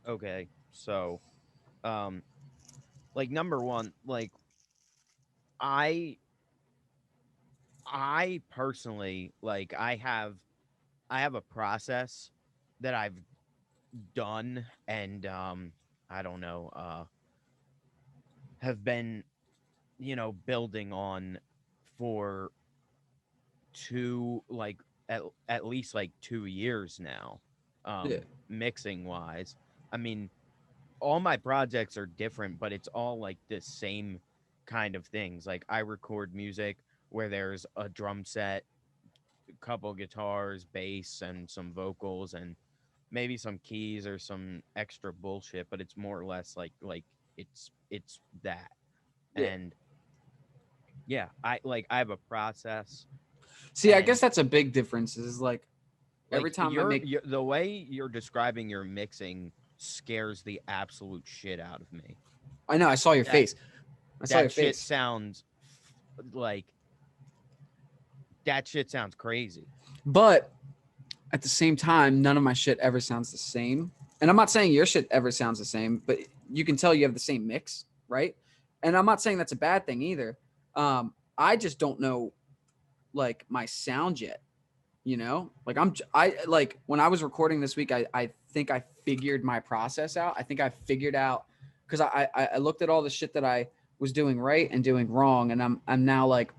Okay, so um like number one, like I I personally like I have a process that I've done and I don't know, have been, building on for two like at least like 2 years now, Yeah. mixing wise. I mean, all my projects are different, but it's all like the same kind of things. Like I record music where there's a drum set, a couple guitars, bass, and some vocals, and maybe some keys or some extra bullshit. But it's more or less it's that. Yeah. And yeah, I have a process, See, I guess and that's a big difference. Is like every like time I make. the way you're describing your mixing scares the absolute shit out of me. I know. I saw your That face. I saw your that shit face. sounds like that shit sounds crazy. But at the same time, none of my shit ever sounds the same. And I'm not saying your shit ever sounds the same, but you can tell you have the same mix, right? And I'm not saying that's a bad thing either. I just don't know like my sound yet. Like I like when I was recording this week, I think I figured my process out. I think I figured out because I looked at all the shit that I was doing right and doing wrong, and I'm now like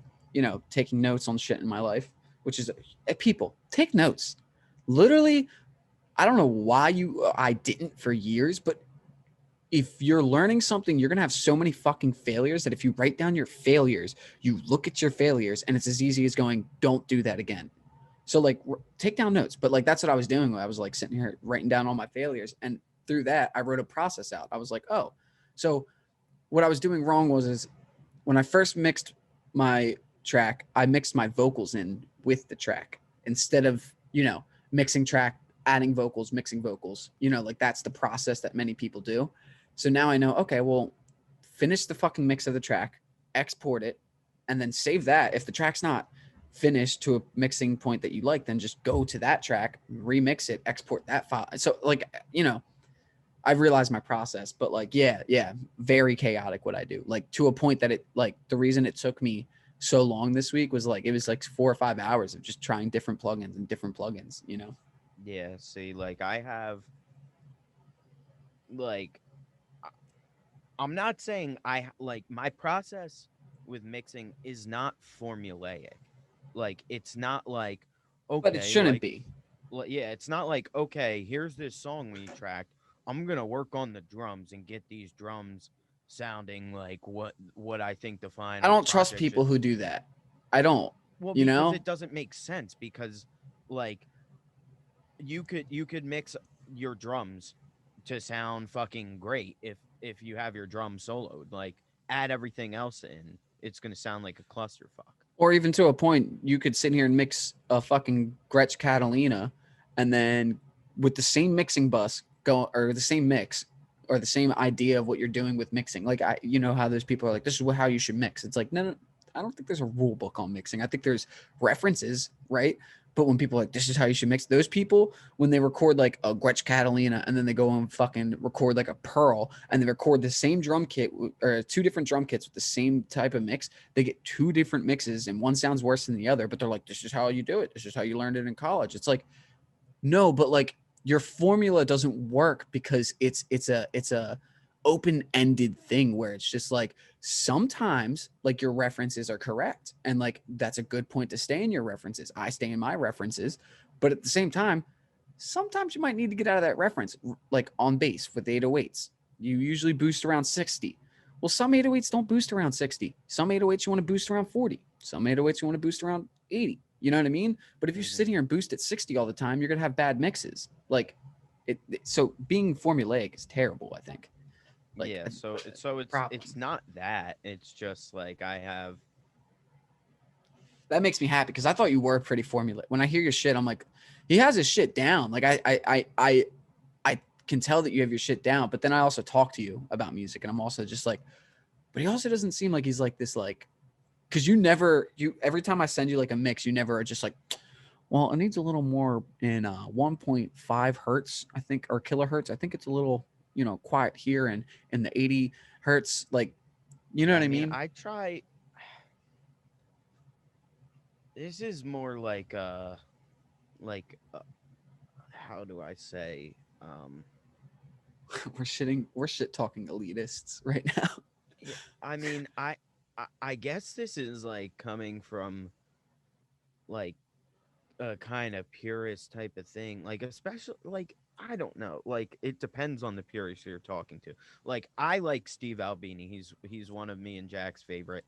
taking notes on shit in my life, which is people take notes. Literally, I don't know why I didn't for years, but if you're learning something, you're gonna have so many fucking failures that if you write down your failures, you look at your failures, and it's as easy as going, "Don't do that again." So like take down notes, but like that's what I was doing. I was like sitting here writing down all my failures, and through that I wrote a process out. I was like, oh, so what I was doing wrong was is when I first mixed my track, I mixed my vocals in with the track instead of mixing track, adding vocals, mixing vocals. Like that's the process that many people do. So now I know, okay, well, finish the fucking mix of the track, export it, and then save that. If the track's not finished to a mixing point that you like, then just go to that track, remix it, export that file. So like, I've realized my process, but like, yeah, very chaotic what I do. Like to a point that it like the reason it took me so long this week was like it was like 4 or 5 hours of just trying different plugins and different plugins. Yeah, see, like I have like I- I'm not saying like my process with mixing is not formulaic. Like it's not like But it okay, shouldn't be. yeah, it's not like okay, here's this song we tracked. I'm gonna work on the drums and get these drums sounding like what I think the I final don't trust project people should. who do that. I don't. Well, You because know? it doesn't make sense because like you could mix your drums to sound fucking great if you have your drums soloed. Like add everything else in, it's gonna sound like a clusterfuck. Or even to a point, you could sit here and mix a fucking Gretsch Catalina, and then with the same mixing bus go or the same mix or the same idea of what you're doing with mixing. Like you know how those people are like, this is how you should mix. It's like no, I don't think there's a rule book on mixing. I think there's references, right? But when people are like, this is how you should mix, those people, when they record like a Gretsch Catalina and then they go and fucking record like a Pearl and they record the same drum kit or two different drum kits with the same type of mix, they get two different mixes and one sounds worse than the other, but they're like, this is how you do it. This is how you learned it in college. It's like, no, but like your formula doesn't work because it's a open-ended thing where it's just like sometimes like your references are correct and like that's a good point to stay in your references. I stay in my references, but at the same time, sometimes you might need to get out of that reference like on bass with the 808s. You usually boost around 60. Well, some 808s don't boost around 60. Some 808s you want to boost around 40. Some 808s you want to boost around 80. You know what I mean? But if you sit Hmm. here and boost at 60 all the time, you're gonna have bad mixes. Like so being formulaic is terrible, I think. Like Yeah, so it's problem. it's not that. It's just like I have. That makes me happy because I thought you were pretty formulaic. When I hear your shit, I'm like, he has his shit down. Like I can tell that you have your shit down. But then I also talk to you about music, and I'm also just like, but he also doesn't seem like he's like this like because you every time I send you like a mix, you never are just like, well, it needs a little more in 1.5 hertz, I think, or kilohertz. I think it's a little quiet here and in the 80 hertz, like, you know Yeah, what I I mean, mean? I try. This is more like how do I say? We're shit talking elitists right now. Yeah, I mean, I guess this is like coming from like a kind of purist type of thing. Like, especially like I don't know. Like, it depends on the purist you're talking to. Like, I like Steve Albini. He's one of me and Jack's favorite.